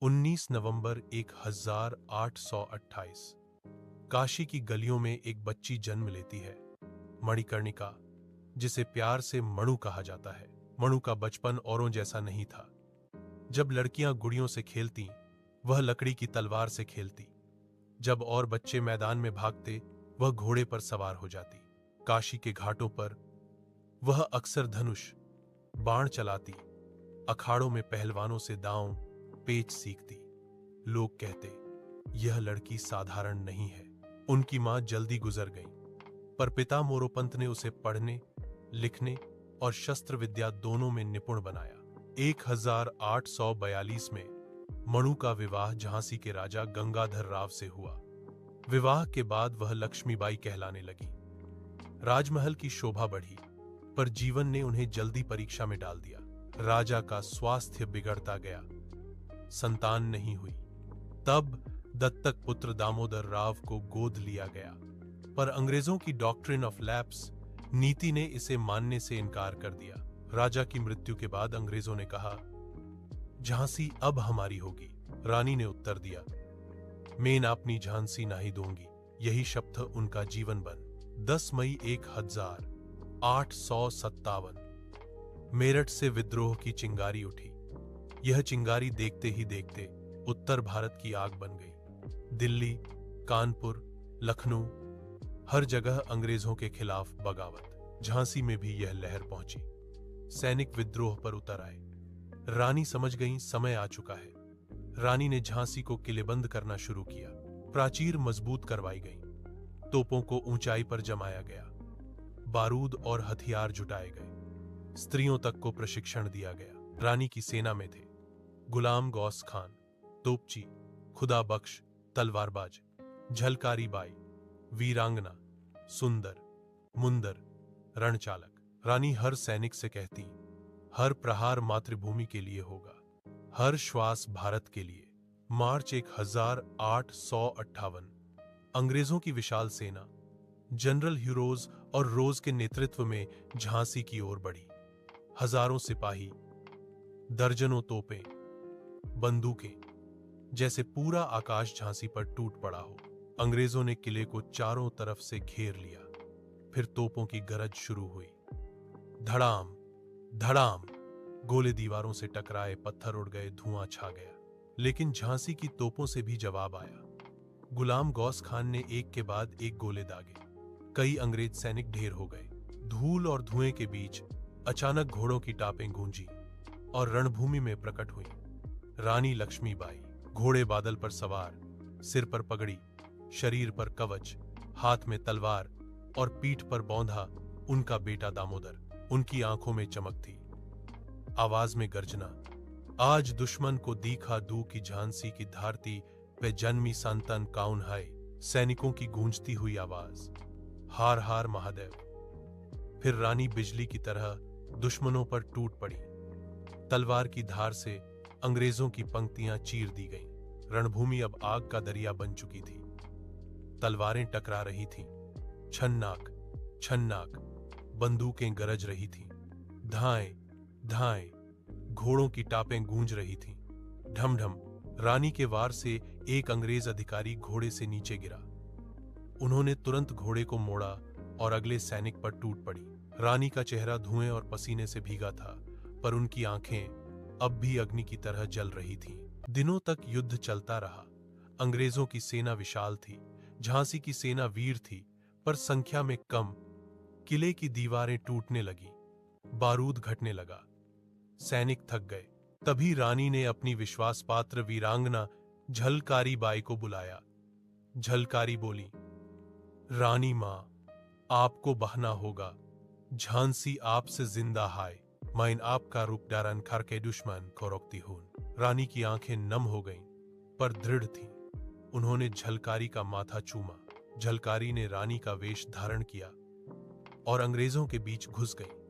19 नवंबर 1828 काशी की गलियों में एक बच्ची जन्म लेती है, मणिकर्णिका, जिसे प्यार से मणु कहा जाता है। मणु का बचपन औरों जैसा नहीं था। जब लड़कियां गुड़ियों से खेलती, वह लकड़ी की तलवार से खेलती। जब और बच्चे मैदान में भागते, वह घोड़े पर सवार हो जाती। काशी के घाटों पर वह अक्सर धनुष, बाण चलाती, अखाड़ों में पहलवानों से दांव पेच सीखती। लोग कहते, यह लड़की साधारण नहीं है। उनकी मां जल्दी गुजर गई, पर पिता मोरोपंत ने उसे पढ़ने, लिखने और शस्त्र विद्या दोनों में निपुण बनाया। 1842 में मणु का विवाह झांसी के राजा गंगाधर राव से हुआ। विवाह के बाद वह लक्ष्मीबाई कहलाने लगी। राजमहल की शोभा बढ़ी, पर जीवन ने उन्हें जल्दी परीक्षा में डाल दिया। राजा का स्वास्थ्य बिगड़ता गया, संतान नहीं हुई। तब दत्तक पुत्र दामोदर राव को गोद लिया गया, पर अंग्रेजों की डॉक्ट्रिन ऑफ लैप्स नीति ने इसे मानने से इनकार कर दिया। राजा की मृत्यु के बाद अंग्रेजों ने कहा, झांसी अब हमारी होगी। रानी ने उत्तर दिया, मैं अपनी झांसी नहीं दूंगी। यही शब्द उनका जीवन बन। 10 मई 1857 मेरठ से विद्रोह की चिंगारी उठी। यह चिंगारी देखते ही देखते उत्तर भारत की आग बन गई। दिल्ली, कानपुर, लखनऊ, हर जगह अंग्रेजों के खिलाफ बगावत। झांसी में भी यह लहर पहुंची। सैनिक विद्रोह पर उतर आए। रानी समझ गईं समय आ चुका है। रानी ने झांसी को किलेबंद करना शुरू किया। प्राचीर मजबूत करवाई गईं, तोपों को ऊंचाई पर जमाया गया, बारूद और हथियार जुटाए गए, स्त्रियों तक को प्रशिक्षण दिया गया। रानी की सेना में थे गुलाम गौस खान, तोपची, खुदा बख्श, तलवारबाज, झलकारी बाई, वीरांगना, सुंदर, मुंदर, रणचालक। रानी हर सैनिक से कहती, हर प्रहार मातृभूमि के लिए होगा, हर श्वास भारत के लिए। मार्च 1858 अंग्रेजों की विशाल सेना जनरल ह्यूरोज और रोज के नेतृत्व में झांसी की ओर बढ़ी। हजारों सिपाही, दर्जनों तोपें, बंदूकें, जैसे पूरा आकाश झांसी पर टूट पड़ा हो। अंग्रेजों ने किले को चारों तरफ से घेर लिया। फिर तोपों की गरज शुरू हुई। धड़ाम धड़ाम, गोले दीवारों से टकराए, पत्थर उड़ गए, धुआं छा गया। लेकिन झांसी की तोपों से भी जवाब आया। गुलाम गौस खान ने एक के बाद एक गोले दागे। कई अंग्रेज सैनिक ढेर हो गए। धूल और धुएं के बीच अचानक घोड़ों की टापें गूंजी और रणभूमि में प्रकट हुई रानी लक्ष्मीबाई। घोड़े बादल पर सवार, सिर पर पगड़ी, शरीर पर कवच, हाथ में तलवार और पीठ पर बौंधा उनका बेटा दामोदर। उनकी आंखों में चमक थी, आवाज में गर्जना। आज दुश्मन को दीखा दू की झांसी की धरती पे जन्मी संतन कौन है। सैनिकों की गूंजती हुई आवाज, हार हार महादेव। फिर रानी बिजली की तरह दुश्मनों पर टूट पड़ी। तलवार की धार से अंग्रेजों की पंक्तियां चीर दी गईं। रणभूमि अब आग का दरिया बन चुकी थी। तलवारें टकरा रही थीं, छन्नाक छन्नाक, बंदूकें गरज रही थीं, धाएं धाएं, घोड़ों की टापें गूंज रही थीं। ढमढम। रानी के वार से एक अंग्रेज अधिकारी घोड़े से नीचे गिरा। उन्होंने तुरंत घोड़े को मोड़ा और अगले सैनिक पर टूट पड़ी। रानी का चेहरा धुएं और पसीने से भीगा था, पर उनकी आंखें अब भी अग्नि की तरह जल रही थीं। दिनों तक युद्ध चलता रहा। अंग्रेजों की सेना विशाल थी, झांसी की सेना वीर थी, पर संख्या में कम। किले की दीवारें टूटने लगी, बारूद घटने लगा, सैनिक थक गए। तभी रानी ने अपनी विश्वास पात्र वीरांगना झलकारी बाई को बुलाया। झलकारी बोली, रानी मां, आपको बहना होगा। झांसी आपसे जिंदा है। मैं आपका रूप डारन करके दुश्मन को रोकती हूं। रानी की आंखें नम हो गईं, पर दृढ़ थीं। उन्होंने झलकारी का माथा चूमा। झलकारी ने रानी का वेश धारण किया और अंग्रेजों के बीच घुस गई।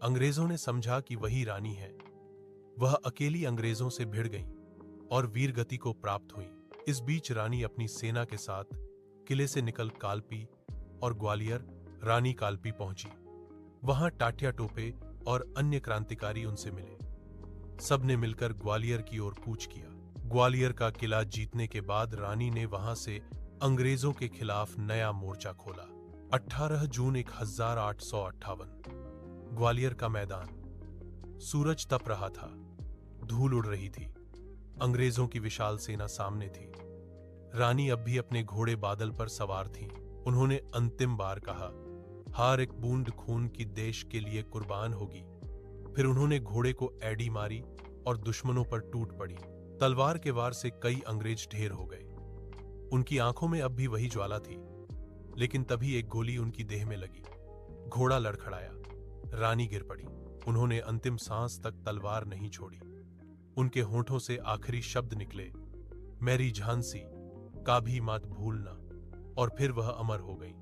अंग्रेजों ने समझा कि वही रानी है। वह अकेली अंग्रेजों से भिड़ गई और वीरगति को प्राप्त हुई। इस बीच रानी अपनी सेना के साथ किले से निकल कालपी और ग्वालियर रानी कालपी पहुंची। वहां टाटिया टोपे और अन्य क्रांतिकारी उनसे मिले। सबने मिलकर ग्वालियर की ओर कूच किया। ग्वालियर का किला जीतने के बाद रानी ने वहां से अंग्रेजों के खिलाफ नया मोर्चा खोला। 18 जून 1858 ग्वालियर का मैदान। सूरज तप रहा था, धूल उड़ रही थी, अंग्रेजों की विशाल सेना सामने थी। रानी अब भी अपने घोड़े बादल पर सवार थीं। उन्होंने अंतिम बार कहा, हार एक बूंद खून की देश के लिए कुर्बान होगी। फिर उन्होंने घोड़े को एड़ी मारी और दुश्मनों पर टूट पड़ी। तलवार के वार से कई अंग्रेज ढेर हो गए। उनकी आंखों में अब भी वही ज्वाला थी, लेकिन तभी एक गोली उनकी देह में लगी। घोड़ा लड़खड़ाया, रानी गिर पड़ी। उन्होंने अंतिम सांस तक तलवार नहीं छोड़ी। उनके होंठों से आखिरी शब्द निकले, मेरी झांसी का भी मत भूलना, और फिर वह अमर हो गई।